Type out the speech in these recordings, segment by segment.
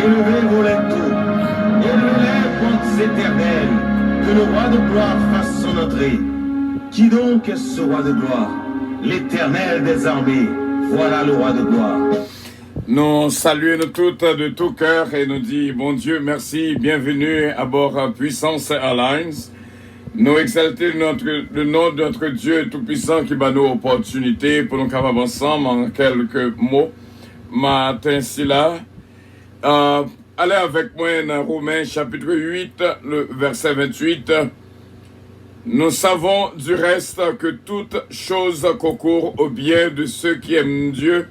Élevez vos lettres, élevez ponts éternels, que le roi de gloire fasse son entrée. Qui donc est ce roi de gloire? L'Éternel des armées, voilà le roi de gloire. Nous saluons toutes de tout cœur et nous disons, bon Dieu, merci, bienvenue à bord Puissance Airlines. Nous exaltons le nom de notre Dieu Tout-Puissant qui bat nos opportunités pour nous capables ensemble en quelques mots. Matin, si là, allez avec moi dans Romains chapitre 8, le verset 28. Nous savons du reste que toute chose concourt au bien de ceux qui aiment Dieu,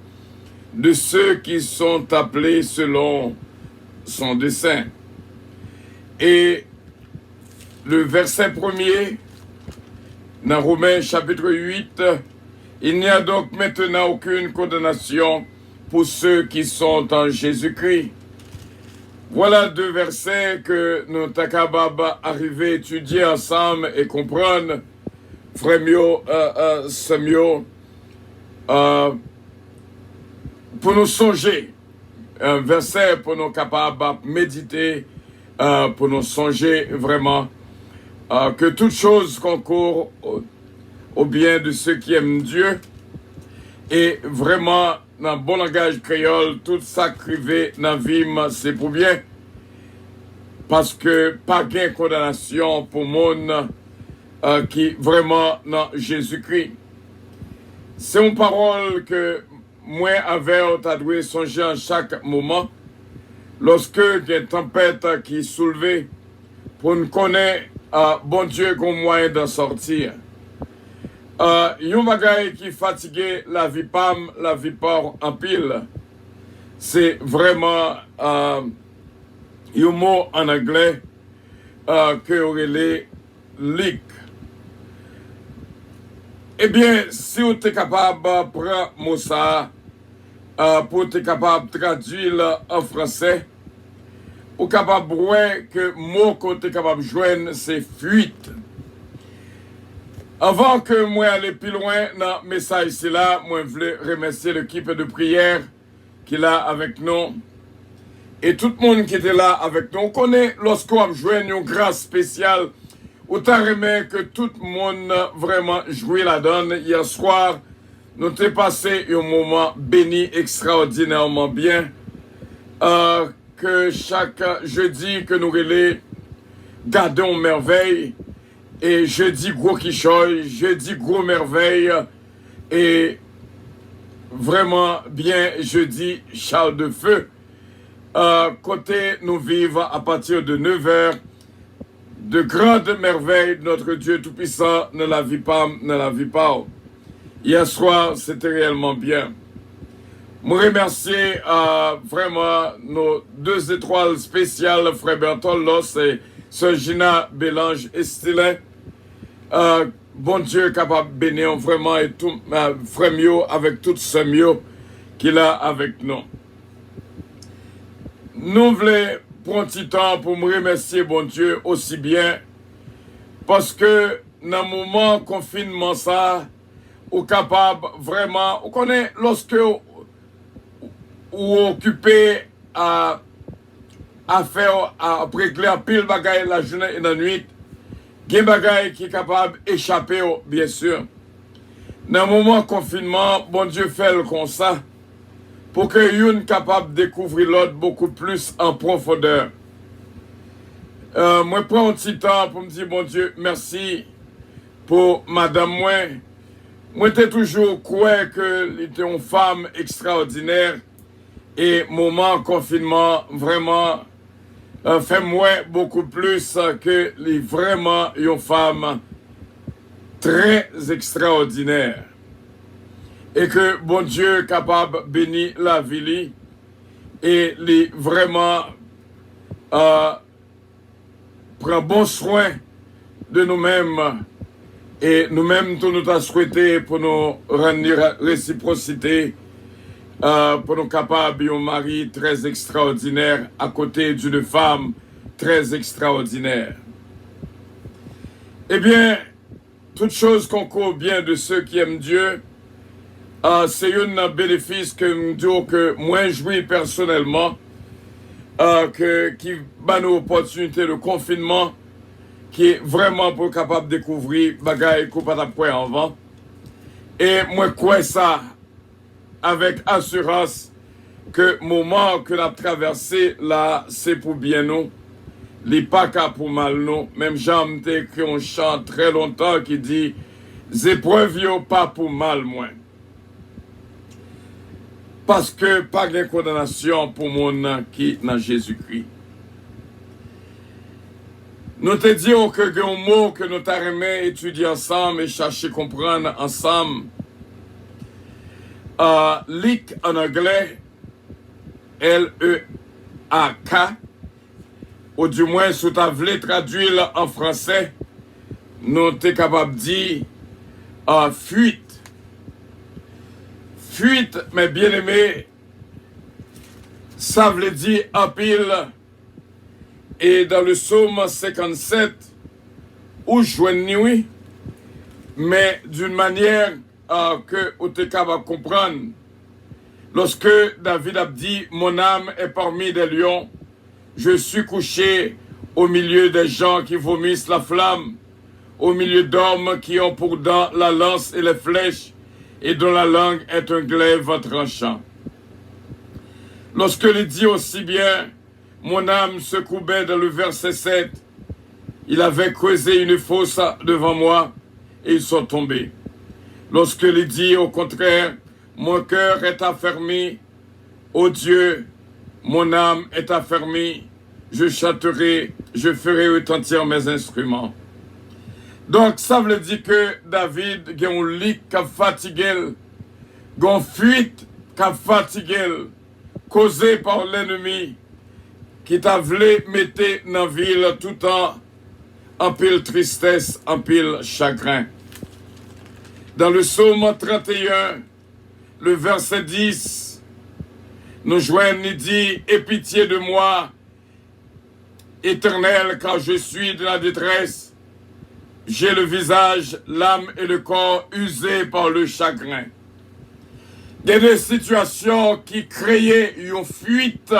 de ceux qui sont appelés selon son dessein. Et le verset premier, dans Romains chapitre 8, il n'y a donc maintenant aucune condamnation pour ceux qui sont en Jésus-Christ. Voilà deux versets que nous sommes capables d'arriver à étudier ensemble et comprendre. Frère Mio, pour nous songer, un verset pour nous capables de méditer, pour nous songer vraiment que toute chose concourt au bien de ceux qui aiment Dieu. Et vraiment, dans le bon langage créole, tout ça crivé dans la vie, c'est pour bien. Parce que pas de condamnation pour le monde qui vraiment dans Jésus-Christ. C'est une parole que moi avait dû songer en chaque moment. Lorsque il y a une tempête qui est soulevée, pour nous connaître, bon Dieu, comme moyen d'en sortir. Yon bagay qui fatigue la vie pam, la vie por en pile. C'est vraiment un mot en anglais que relève leak. Eh bien, si vous êtes capable de prendre mot ça pour être capable de traduire en français, ou capable de voir que mot que vous êtes capable de joindre, c'est fuite. Avant que moi aller plus loin dans le message ici là, moi je voulais remercier l'équipe de prière qui est là avec nous. Et tout le monde qui était là avec nous. On connaît lorsqu'on a joué une grâce spéciale. Autant remet que tout le monde vraiment joué la donne. Hier soir, nous avons passé un moment béni extraordinairement bien. Que chaque jeudi que nous relais, gardons merveille. Et jeudi gros quichoy, jeudi gros merveille. Et vraiment bien jeudi Charles de Feu. Côté nous vivons à partir de 9h. De grandes merveilles de notre Dieu Tout-Puissant ne la vit pas, ne la vit pas. Hier soir, c'était réellement bien. Je remercie vraiment nos 2 étoiles spéciales, Frère Bertol Loss et Sœur Gina Bélange Estilin. Bon Dieu capable de bénir vraiment et tout Frère Mio avec tout ce Mio qu'il a avec nous. Nous voulons prendre un petit temps pour me remercier bon Dieu aussi bien parce que dans le moment confinement ça, ou capable vraiment, on connaît lorsque ou occupé à faire, à régler un pile bagaille la journée et la nuit, il y a des bagailles qui sont capables d'échapper, bien sûr. Dans le moment confinement, bon Dieu fait le comme ça, pour que l'une capable de découvrir l'autre beaucoup plus en profondeur. Moi, prends un petit temps pour me dire, bon Dieu, merci pour madame moi. Moi, j'étais toujours croyant qu'elle était une femme extraordinaire et moment confinement, vraiment, fait moi beaucoup plus que les vraiment une femme très extraordinaire. Et que bon Dieu est capable de bénir la vie et les vraiment prend bon soin de nous-mêmes et nous-mêmes tout nous a souhaité pour nous rendre réciprocité pour nous capables d'un mari très extraordinaire à côté d'une femme très extraordinaire. Eh bien, toute chose concourt bien de ceux qui aiment Dieu. C'est un bénéfice que nous disons que moi jouis personnellement qui bat nous opportunité de confinement, qui est vraiment pour capable de découvrir bagaille qu'on pas après avant. Et moi, quoi ça, avec assurance, que le moment que l'on a traversé là, c'est pour bien nous. Les pas qu'à pour mal nous. Même Jean m'a écrit un chant très longtemps qui dit « épreuves yo pas pour mal moins ». Parce que pas de condamnation pour mon qui dans Jésus-Christ. Nous te disons que il y a un mot que nous t'aimons étudier ensemble et chercher à comprendre ensemble. Leak en anglais, L-E-A-K, ou du moins si tu voulu traduire en français, nous sommes capables de dire fuite. Fuite, mes bien-aimés, ça veut dire en pile. Et dans le psaume 57, où je joins nuit, mais d'une manière que vous êtes capable de comprendre. Lorsque David a dit, mon âme est parmi des lions, je suis couché au milieu des gens qui vomissent la flamme, au milieu d'hommes qui ont pour dents la lance et les flèches, et dont la langue est un glaive tranchant. Lorsque il dit aussi bien, mon âme se courbait dans le verset 7, il avait creusé une fosse devant moi, et ils sont tombés. Lorsque il dit au contraire, mon cœur est affermi, ô Dieu, mon âme est affermie, je chanterai, je ferai retentir mes instruments. Donc, ça veut dire que David a un lit qui a fatigué, une fuite qui a fatigué, causée par l'ennemi, qui t'a voulu mettre dans la ville tout en pile tristesse, en pile chagrin. Dans le psaume 31, le verset 10, nous joignons, il dit, « Aie pitié de moi, Éternel, car je suis de la détresse. J'ai le visage, l'âme et le corps usés par le chagrin. » Il y a des situations qui créent une fuite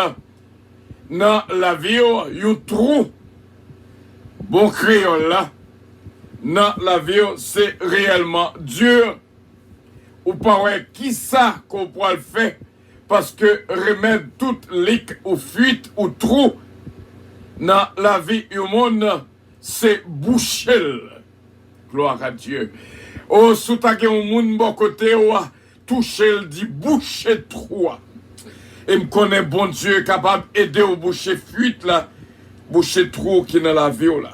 dans la vie, un trou. Bon créole là, dans la vie, c'est réellement dur. Ou pas ouais, qui ça qu'on pourra le faire? Parce que remettre toute lique ou fuite ou trou dans la vie du monde, c'est boucher. Gloire à Dieu. Oh, sous ta gueule, monde bon côté, toucher, dit boucher trou. Et me connaît bon Dieu capable d'aider au boucher fuite là, boucher trou qui dans la vie là.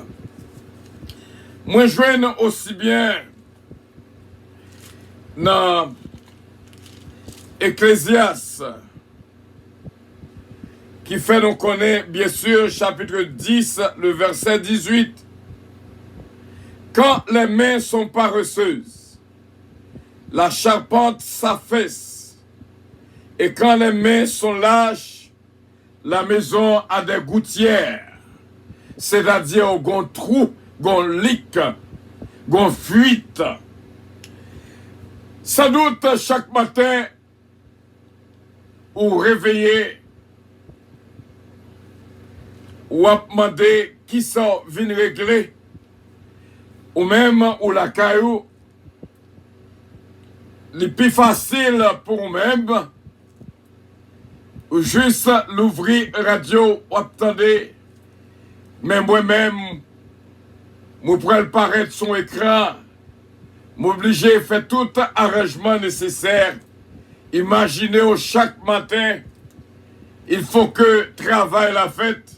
Moi, je viens aussi bien dans Ecclésiaste, qui fait nous connaître, bien sûr, chapitre 10, le verset 18. Quand les mains sont paresseuses, la charpente s'affaisse, et quand les mains sont lâches, la maison a des gouttières, c'est-à-dire un trou, un leak, une fuite. Sans doute, chaque matin, ou réveillé, ou à demander qui ça vient régler, ou même ou la caillou, le plus facile pour même, ou juste l'ouvrir radio ou attendre, mais moi-même, je pourrais paraître son écran, m'obliger à faire tout arrangement nécessaire. Imaginez chaque matin, il faut que travail la fête.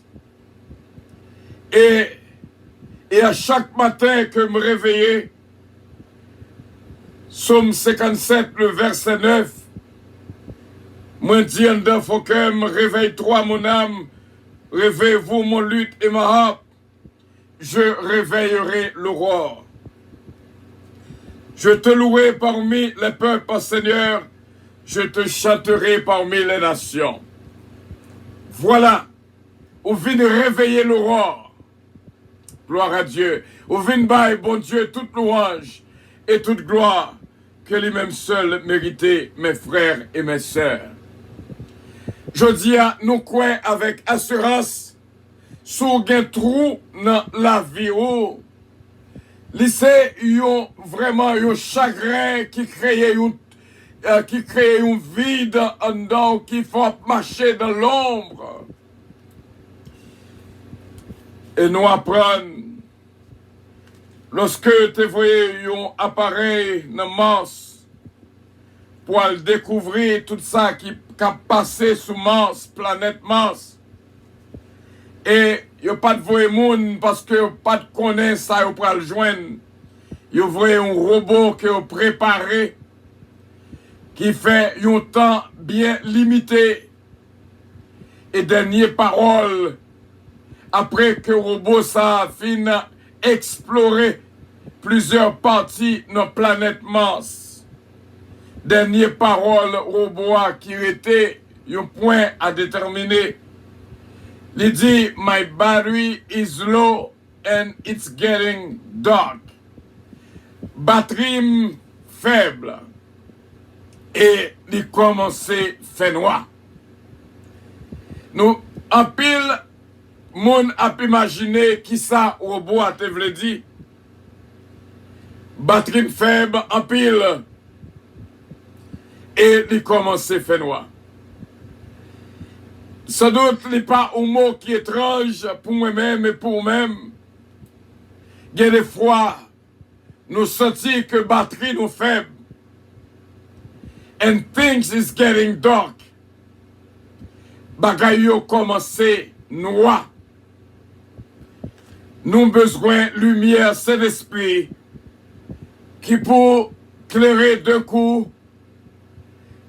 Et à chaque matin que me réveiller, Psaume 57, le verset 9, moi dis il faut que me réveille-toi mon âme, réveille-vous mon lutte et ma harpe, je réveillerai l'aurore. Je te louerai parmi les peuples, Seigneur, je te chanterai parmi les nations. Voilà, où vient réveiller l'aurore. Gloire à Dieu. Où vient bailler, bon Dieu, toute louange et toute gloire que lui-même seul méritait, mes frères et mes sœurs. Je dis à nous quoi avec assurance, sous un trou dans la vie ou, c'est vraiment un chagrin qui crée un vide en dedans qui faut marcher dans l'ombre. Et nous apprenons, lorsque tu voyais un appareil dans Mars, pour découvrir tout ça qui a passé sous Mars, planète Mars, et il n'y a pas de voie monde parce que pas de connaître ça pour le joindre. Il y a un robot qui est préparé, qui fait un temps bien limité. Et dernière parole, après que le robot ça fini explorer plusieurs parties de la planète Mars. Dernière parole, robot qui était un point à déterminer. Il dit, my battery is low and it's getting dark. Batterie faible. Et il commence à faire noir. Nous, en pile, moun a imaginé qui ça robot a te vle dit. Batterie faible, en pile. Et il commence à faire noir. Sans doute, il n'y a pas un mot qui est étrange pour moi-même et pour moi-même. Il y a des fois, nous sentons que la batterie nous faible. And things is getting dark. Bagay yo commencé noir. Nous avons besoin de lumière, c'est l'esprit qui pour éclairer d'un coup,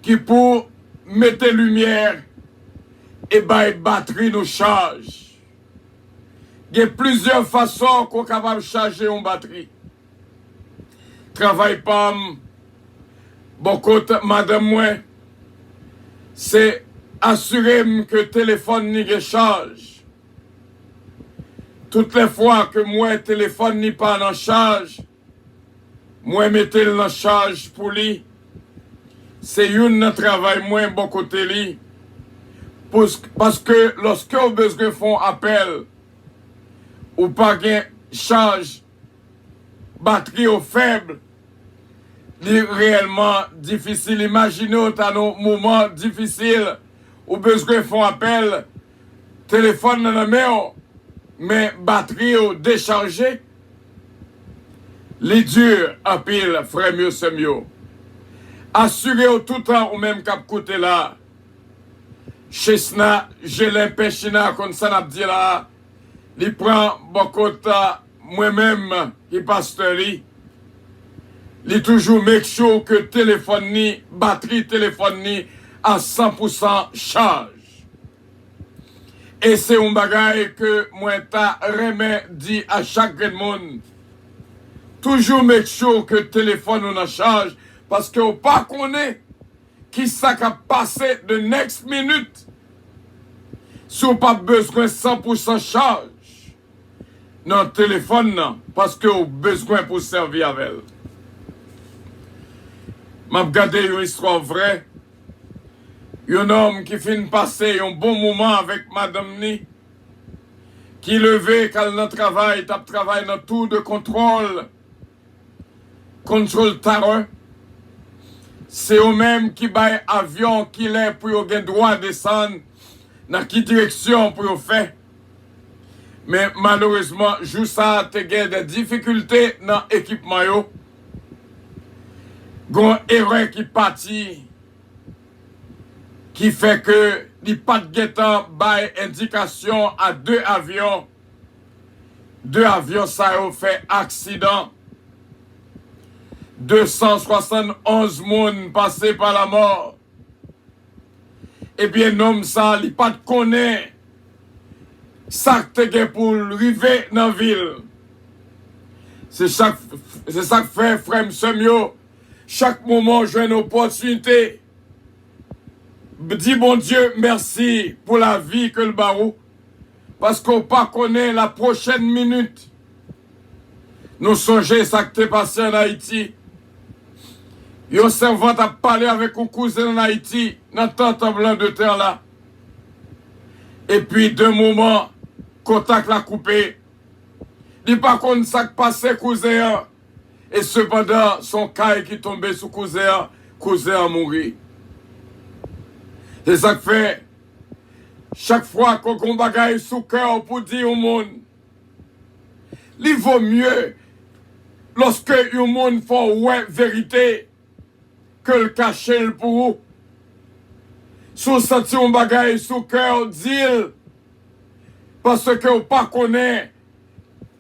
qui pour mettre lumière et la batterie nous charge. Il y a plusieurs façons qu'on est capable de charger une batterie. Travail pas beaucoup madame moi, c'est assurer que le téléphone n'y charge. Toutes les fois que moi le téléphone n'est pas en charge, moi mettez-le en charge pour lui. C'est un travail moins beaucoup de lui. Parce que lorsque vous avez besoin de faire appel, ou pas de charge, batterie au faible, c'est réellement difficile. Imaginez dans nos moments difficiles, ou besoin de faire appel, téléphone dans la main, mais batterie au déchargé. Les durs à pile, frère mieux, c'est mieux. Assurez-vous tout le temps au même cap côté là. Chesna, j'ai l'impression comme ça n'a dit là, il prend beaucoup de moi-même qui pasteur, il toujours make sure que téléphone ni batterie téléphone ni à 100% charge. Et c'est un bagage que moi ta remet dit à chaque monde. Toujours make sure que téléphone on a charge parce que on pas connaît qui ça a passé de next minute. Si on pas besoin 100% charge dans le téléphone, non, parce que on besoin pour servir avec elle. M'a regardé une histoire vraie. Un homme qui finit passer un bon moment avec madame Ni, qui levait quand il travaille, tape travail dans tout de contrôle terrain. C'est eux-mêmes qui baillent avion qui l'est pour avoir droit de descendre dans quelle direction pour faire. Mais malheureusement, juste ça, tu as des difficultés dans l'équipement. Il y a une erreur qui partit, qui fait que les pas de guettant baillent indication à deux avions. Deux avions, ça a fait accident. 271 personnes passées par la mort. Eh bien, l'homme ça, il pas de connaît ça que tu pour arriver dans la ville. C'est ça que fait frère Semio. Chaque moment, j'ai une opportunité. Dis bon Dieu, merci pour la vie que le barreau. Parce qu'on pas connaît la prochaine minute. Nous songeons ça que t'es passé en Haïti. Yon servante a parlé avec un cousin en Haïti, dans le temps blanc de terre là. Et puis, d'un moment, contact la coupé. Il pas contre ça qui passait cousin. Et cependant, son caille qui tombait sous cousin a mouru. C'est ça que fait. Chaque fois qu'on a un bagage sous cœur pour dire au monde, il vaut mieux lorsque le monde fait ouais vérité que le cacher pour vous. Si vous sentez un bagage sous cœur, dis-le. Parce que vous ne connaissez pas,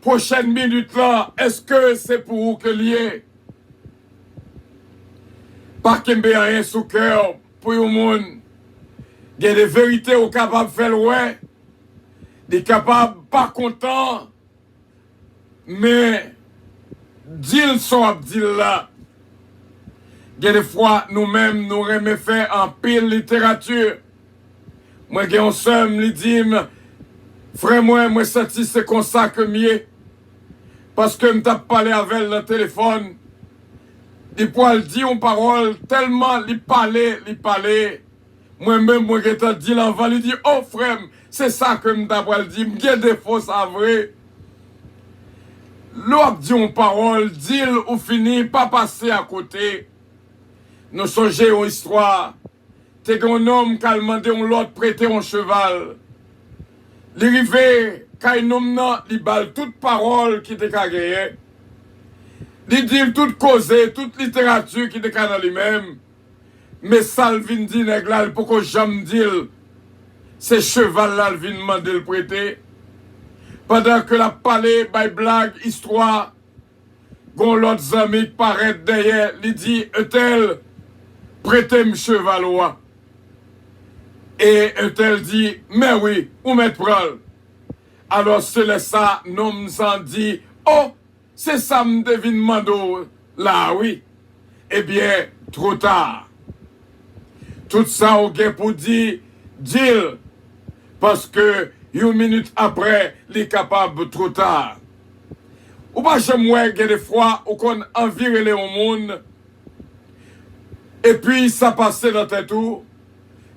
prochaine minute là, est-ce que c'est pour vous que lié? Pas qu'il y ait rien sous cœur pour le monde. Il y a des vérités où capable de faire ouais. Des capables pas contents. Mais, dis-le son dit là. Il y a des fois, nous-mêmes, nous aimons faire en pile littérature. Moi, j'ai un somme, lui dit, frère, moi, senti c'est comme ça que mieux. Parce que je t'ai parlé avec le téléphone. Il peut dire une parole tellement, il parlait. Moi-même, moi, j'ai dit l'enfant, il dit, oh frère, c'est ça que je t'ai dit, j'ai des faux, ça vrai. L'autre dit une parole, dit-le ou fini, pas passer à côté. Nous songeons une histoire. T'es un homme qui a demandé à l'autre prêter un cheval. L'arrivée, quand il nomme, il balle toute parole qui était gagné. Il dit toute cause, toute littérature qui était dans lui-même. Mais Salvin dit, nègre, pourquoi j'aime dire, c'est cheval là, il vient demander le prêter. Pendant que la parlé, by blague, histoire, gon l'autre ami qui paraît derrière, il dit, tel, prêtez-moi cheval. Et tel dit, mais oui, où mettre pral? Alors c'est ça, nom s'en dit, oh, c'est ça me devine mando, là oui. Eh bien, trop tard. Tout ça, au gars pour dire, deal, parce que, une minute après, il est capable trop tard. Ou pas, j'aimerais qu'il y ait des fois où on environne au monde, et puis ça passait dans tes tours,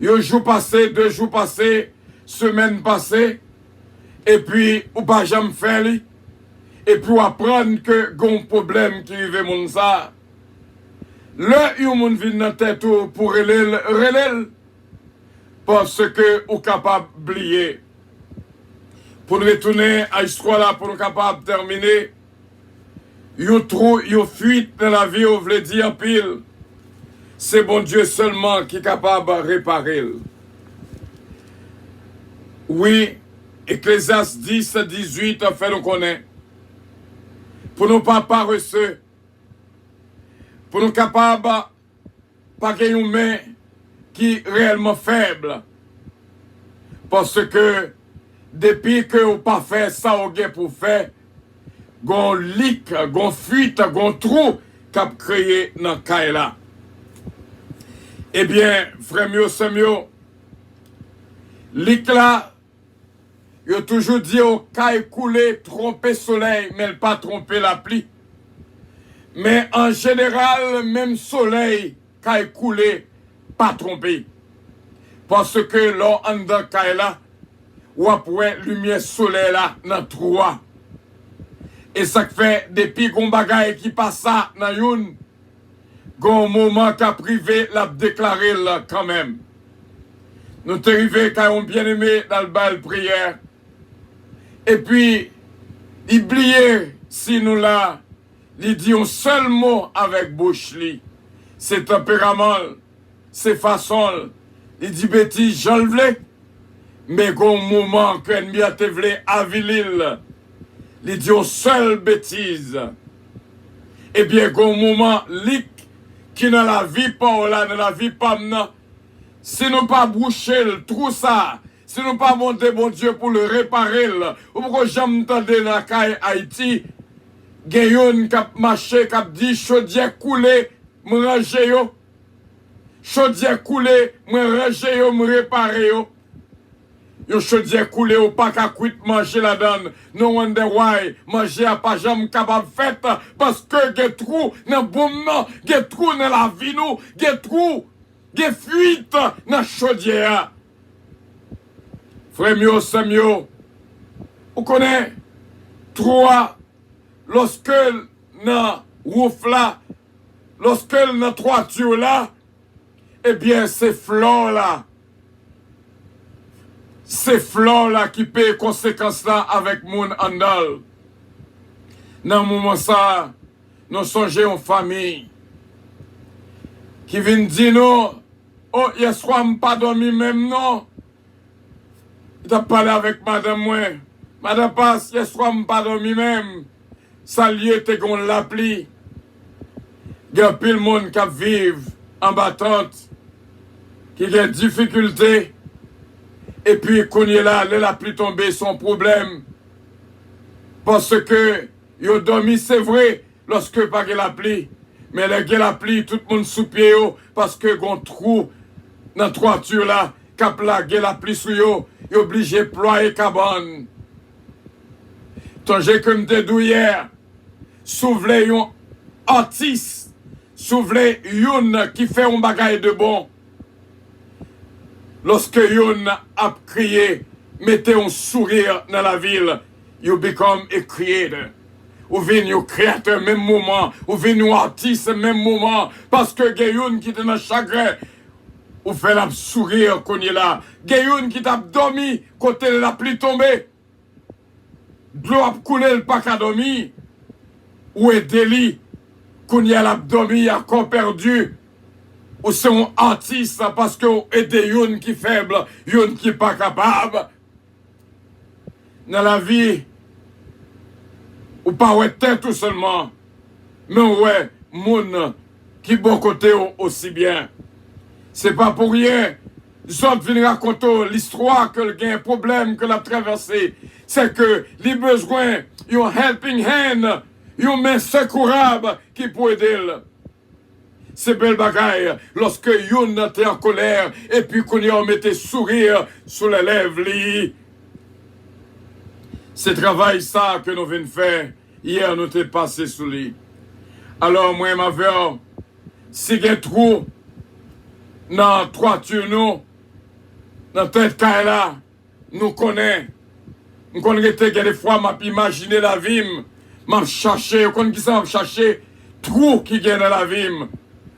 un jour passé, 2 jours passés, semaine passée, et puis, ou pas, j'aime faire, et puis apprendre que il y a un problème qui arrive mon ça. Là, il y a un monde vient dans tes tours pour relève, parce que ou capable d'oublier. Pour nous retourner à l'histoire là, pour nous capables de terminer, yon fuite dans la vie, on veut dire en pile. C'est bon Dieu seulement qui est capable de réparer. Oui, Ecclésiaste 10, 18, en fait, nous connaissons. Pour nous pas paresseux, pour nous capables pas qu'il y ait une main qui est réellement faible. Parce que depuis que vous pas fait ça au gars pour faire, gon leak, gon fuite, gon trou qu'a créé dans le cas là. Eh bien, frère mio, c'est mieux. Leak là, il a toujours dit au cas coulé, tromper soleil, mais pas tromper la pluie. Mais en général, même soleil, cas coulé, pas tromper. Parce que là, en dans cas là, ou après lumière soleil là dans trois. Et ça fait depuis qu'on bagaille qui passe ça dans une gon moment qu'a privé l'a déclaré là quand même. Nous t'es arrivé quand on bien aimé dans le bal prière. Et puis oubliez si nous là il dit un seul mot avec bouche li. C'est tempérament, c'est façon. Il dit bêtise j'enlève. Mais au moment que l'ennemi a été avilil, il dit aux seules bêtises. Eh bien, au moment qui dans la vie pas là, dans la vie pas maintenant, si nous pas boucher le trou ça, si nous pas monter bon Dieu pour le réparer, ou pourquoi j'aime entendre dans la caille Haïti, Gayon cap marché, cap dit chaudière coulé, me ranger yo. Chaudière coulé, me ranger yo, me réparer yo. Yo chaudière coulé ou pas qu'à cuit manger la donne. No wonder why manger à pas jamais capable fait parce que get trou dans bon non, get trou dans la vie nous, get trou, get fuite dans chaudière. Frère mio, Samio, vous connaissez, trois, lorsque dans roof là, lorsque dans toiture là, eh bien, ces fleurs là, qui paient conséquences là avec mon andal. Dans le moment ça, nous songeons en famille qui vient dire nous, oh, hier soir, je n'ai pas dormi même, non. Il a parlé avec madame, moi. Madame passe, hier soir, je n'ai pas dormi même. Ça lié, t'es qu'on l'appli. Il y a plus de monde qui vivent en battante, qui a des difficultés. Et puis, quand il est là, la pluie tombée, son problème. Parce que, il a dormi, c'est vrai, lorsque pas la pluie. Mais la pluie, tout le monde sous pied, parce que, il y a un trou dans la toiture là, cap la pluie sous yo, il est obligé de ployer cabane. Tangez comme des douillères, souvlez un artiste, souvlez yon qui fait un bagage de bon. Lorsque yon a crié, mettez un sourire dans la ville, you become a creator. Ou venez un créateur même moment, ou venez un artiste même moment, parce que yon qui est dans le chagrin, ou fait la sourire qu'on est là. Yon qui t'a dormi, côté de la pluie tombée, de l'eau a coulé le pack à dormir, ou est délit, qu'on y a l'abdomen à corps perdu, ou c'est un artiste parce que est des yon qui faible, yon qui pas capable. Dans la vie, ou pas ouais tête tout seulement, mais ouais, moun qui bon côté aussi bien. C'est pas pour rien. Zot viennent raconter l'histoire que le gain problème que l'a traversé. C'est que les besoins, yon helping hand, yon main secourable qui peut aider. C'est belle bagaille lorsque yon était en colère et puis qu'on y a mettait sourire sur les lèvres. C'est travail ça que nous venons faire. Hier nous t'es passé sous lui. Alors moi ma veuve, si il y a trou dans toiture nous, dans tête caille là, nous connaissons. Nous connaissons des fois m'a imaginer la vie, m'a chercher, nous connaissons m'a chercher trou qui gagne dans la vie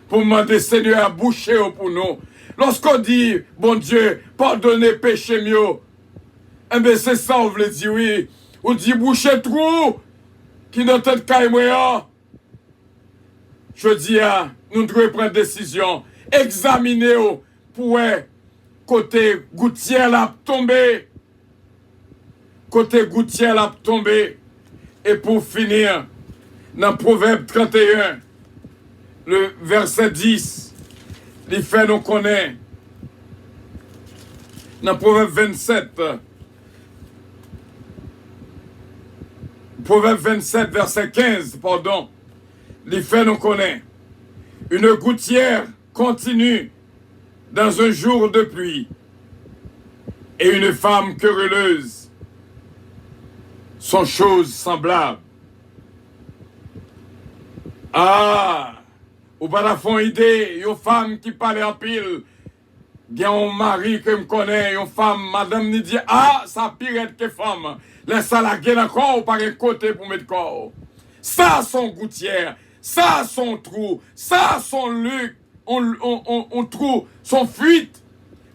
pour demander Seigneur à boucher pour nous. Lorsqu'on dit bon Dieu, pardonnez péché mieux, eh bien c'est ça on veut dire oui. On dit boucher trou qui dans tête caille moi. Je dis nous devons prendre décision, examiner pour côté gouttière la tomber. Côté gouttière la tomber. Et pour finir, dans Proverbe 31, le verset 10, les faits nous connaissent. Dans Proverbe 27, Proverbe 27, verset 15, pardon, les faits nous connaissent. Une gouttière continue dans un jour de pluie, et une femme querelleuse sont choses semblables. Ah, ou pas la fond idée, une femme qui parle en pile, il y a un mari que me connaît, une femme, madame me dit, ah, ça pire que femme, laisse la gueule encore, ou pas un côté pour mettre corps. Ça son gouttière, ça son trou, ça son luc, on trouve son fuite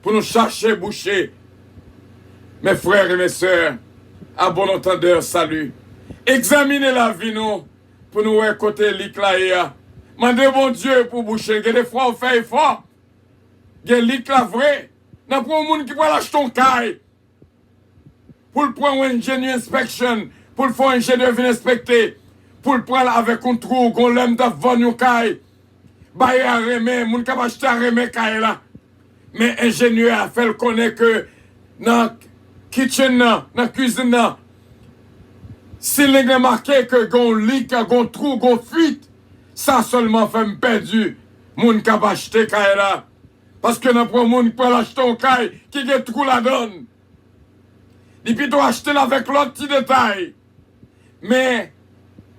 pour nous chercher boucher. Mes frères et mes sœurs, à bon entendeur, salut. Examinez la vie, nous, pour nous écouter l'éclair. Mandez bon Dieu pour boucher. Il y a des fois, on fait effort. Il y a l'éclair vrai. N'a pas un monde qui va l'acheter ton caille. Pour le prendre un ingénieur inspection, pour le faire un ingénieur venir inspecter, pour le prendre avec un trou, qu'on l'aime d'avant une caille. Baye à remet, moun ka acheter à remet caille là. Mais ingénieur a fait le connaître que dans kitchen dans cuisine s'il est marqué que gon leak, gon trou, gon fuite, ça seulement fait me perdu moun ka acheter caille là. Parce que n'a pas moun qui peut l'acheter un caille qui a trou la donne. Et puis doit acheter avec l'autre petit détail. Mais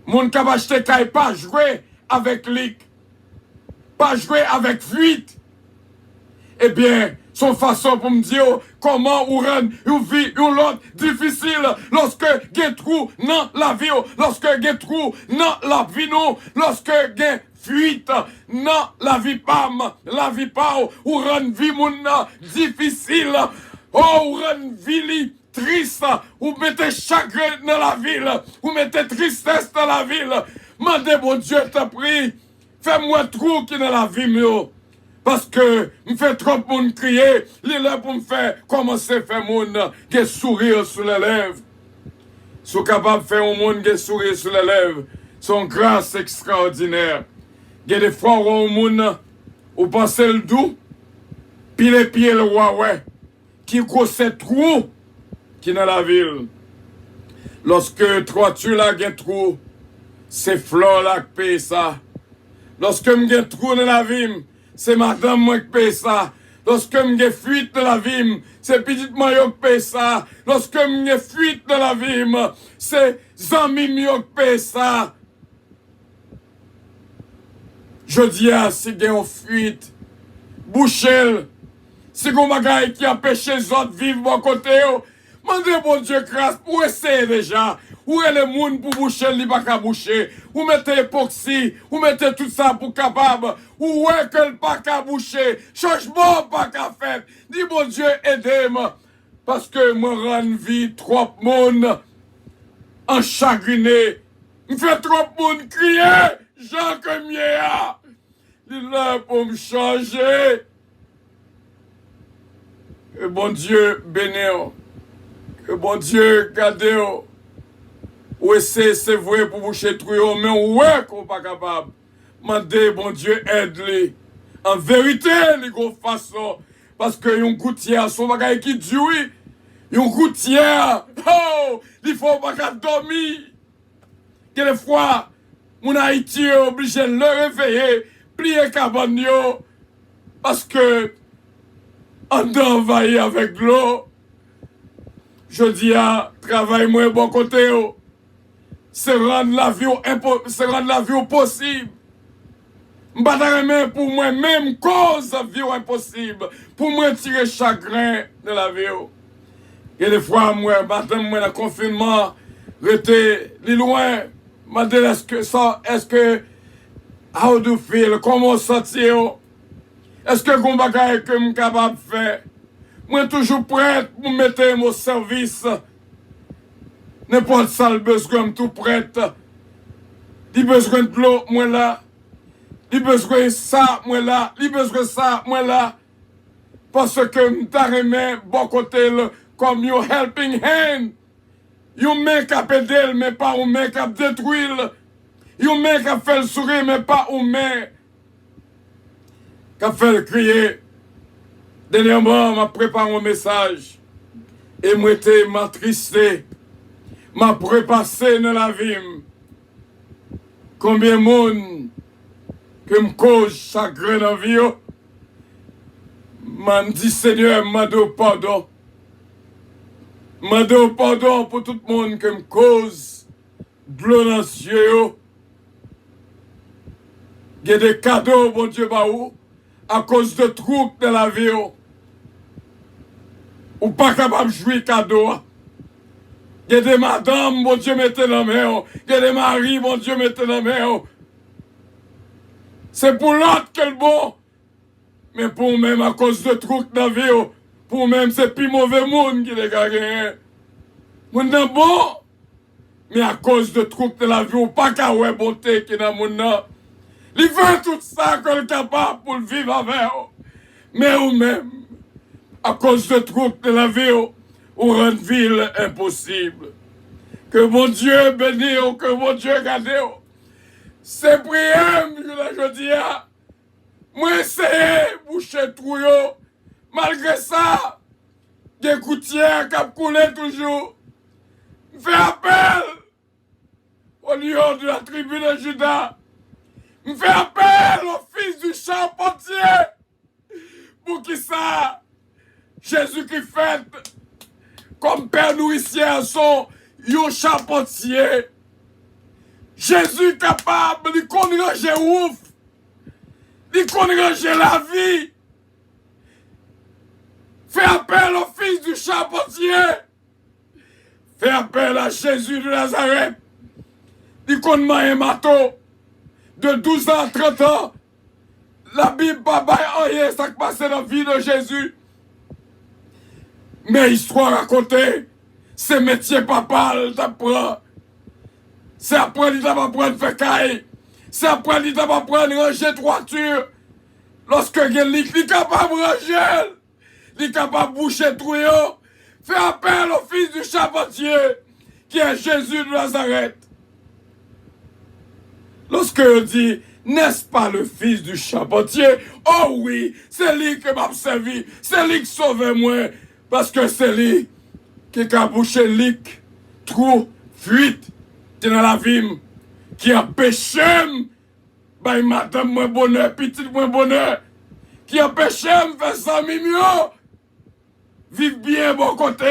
moun ka acheter caille pas jouer avec leak. Pas jouer avec fuite. Eh bien, son façon pour me dire comment ou rendre une vie ou l'autre difficile lorsque gen trou dans la vie, lorsque gen trou dans la vie nous, lorsque gen fuite dans la vie pam, la vie pa ou rendre vie moun difficile, ou rendre vie triste, ou mettez chagrin dans la ville, ou mettez tristesse dans la ville. Mandez bon Dieu te prie, fais-moi trou qui dans la vie mieux. Parce que me fait trop moun crier, il est là pour me faire commencer à faire moun qui sourire sur les lèvres. Si vous êtes capable de faire un monde qui sourire sur les lèvres, c'est une grâce extraordinaire. Il y a des fois où un monde, vous pensez le doux, puis les pieds le roi, ouais, qui grosse trou qui dans la ville. Lorsque trois tu là gen trou, c'est fleur là qui paye ça. Lorsque m'gen trou dans la ville, c'est madame moi qui paye ça. Lorsque m'gen fuite dans la ville, c'est petit maillot qui paye ça. Lorsque m'gen fuite dans la ville, c'est zami mio qui paye ça. Je dis à si gen fuite, bouchel, si gon bagay qui empêche les autres vivre bon côté, mandez bon Dieu grâce pour essayer déjà. Où est le monde pour boucher, li pas qu'à boucher. Ou mettez époxy, ou mettez tout ça pour capable. Ou est que le pas qu'à boucher. Changement pas qu'à faire. Dis bon Dieu, aidez-moi. Parce que moi rend vie trop monde en chagriné. Me fait trop monde crier. Jean comme hier. Il est là pour me changer. Que bon Dieu bénisse. Que bon Dieu garde. Ou c'est vrai pour vous chétrouiller, mais ouais qu'on pas capable. Mandez, bon Dieu, aide-les. En vérité, les gros façons. Parce que yon gouttière, son bagay qui dit oui. Yon gouttière, oh, il faut pas qu'à dormir. Quelquefois, mon Haïti est obligé de le réveiller, plier cabane yo. Parce que, on envahi avec l'eau. Je dis à, travaille moi bon côté yo. C'est rendre la vie possible. M'bata pour moi-même cause la vie impossible. Pour moi tirer chagrin de la vie. Et des fois, moi, dans le confinement, j'étais loin. Est-ce que, how do you feel? Comment sentir? Est-ce que mon bagage que je suis capable de faire? Moi, toujours prêt pour mettre mon service. N'importe ça, le besoin, tout prête. Il besoin de l'eau, moi là. Il besoin de ça, moi là. Il besoin de ça, moi là. Parce que m'taremé, bon côté, comme your helping hand. You make up aider, mais pas ou make up détruire. You make up faire le sourire, mais pas ou make up faire le crier. Dernièrement, m'a préparé un message. Et moi, j'étais m'attristé. M'a prépassé dans la vie. Combien de monde que me cause chagrin dans la vie, m'a dit Seigneur, m'a donné pardon. M'a donné pardon pour tout le monde que me cause de l'eau dans les yeux. Il y a des cadeaux, bon Dieu, à cause de trucs dans la vie. Ou pas capable de jouer cadeau. Il y a des madames, bon Dieu, mettez dans la main. Il y a des maris, bon Dieu, mettez dans la main. C'est pour l'autre que le bon. Mais pour même, à cause de trucs dans la vie, pour même, c'est plus mauvais monde qui les gagne. Moun nan bon. Mais à cause de trucs de la vie, ou pas qu'à ouais bonté qui dans moun nan. Il fait tout ça qu'on est capable pour le vivre avec. Mais ou même, à cause de trucs de la vie, ou rendre ville impossible. Que mon Dieu bénisse, que mon Dieu garde. C'est prière, je dis, moi essayer boucher tout yo. Malgré ça, des gouttières qui coulent toujours. Fais appel au lion de la tribu de Juda. Fais appel au fils du charpentier. Pour qui ça, Jésus qui fait comme père nourricier son yon charpentier. Jésus capable de connaître ouf, de connaître la vie. Fais appel au fils du charpentier. Fais appel à Jésus de Nazareth. Il connaît un marteau. De 12 ans à 30 ans. La Bible pas rien ça qui passe dans la vie de Jésus. Mais histoire racontée. C'est métier papal t'apprend. C'est après il t'apprendre faire caille. C'est après il t'apprendre ranger toiture. Lorsque il est capable de ranger. Il est capable de boucher trouillon. Fais appel au fils du charpentier, qui est Jésus de Nazareth. Lorsque je dis, n'est-ce pas le fils du charpentier? Oh oui, c'est lui qui m'a servi, c'est lui qui sauve moi, parce que c'est lui qui a bouché lick, trou, fuite, dans la vie, qui a péché, bah madame moi bonheur, petite moi bonheur, qui a péché, fait ça mimio. Vive bien bon côté.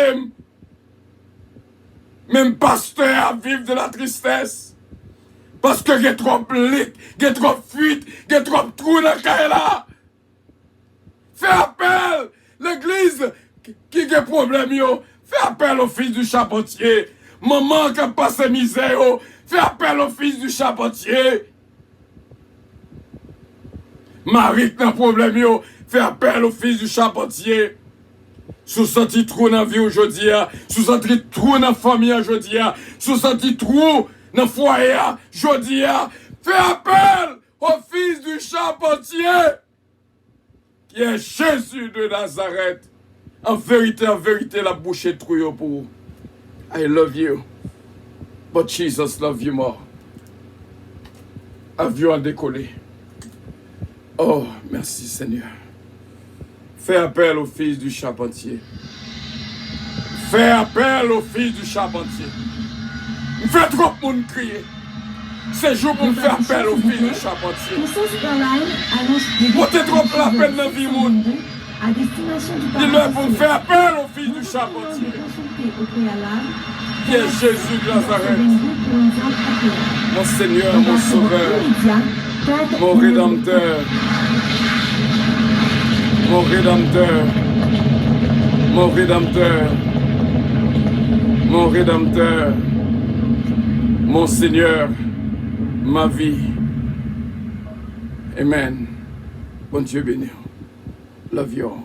Même pasteur vive de la tristesse. Parce que il y a trop plic, il y a trop fuite, il y a trop trous dans le cahier là. Fais appel. L'église qui a problème yo. Fais appel au fils du charpentier. Maman qui a passé misère yo. Fais appel au fils du charpentier. Marie qui a problème yo. Fais appel au fils du charpentier. Sous senti trou dans la vie aujourd'hui, sous senti trou dans la famille aujourd'hui, sous senti trou dans le foyer aujourd'hui, fais appel au fils du charpentier, qui est Jésus de Nazareth. En vérité, la bouche est trouille pour vous. I love you, but Jesus love you more. Avion a décollé. Oh, merci Seigneur. Fais appel au fils du charpentier. Fais appel au fils du charpentier. Fais trop de monde crier. C'est jour pour me faire appel au fils du charpentier. Montez trop la peine dans la vie, monde. Dis-le pour me faire appel au fils du charpentier. Qui est Jésus de Nazareth. Mon Seigneur, mon Sauveur, mon Rédempteur. Mon Rédempteur, mon Rédempteur, mon Rédempteur, mon Seigneur, ma vie. Amen. Bon Dieu béni. Love you all.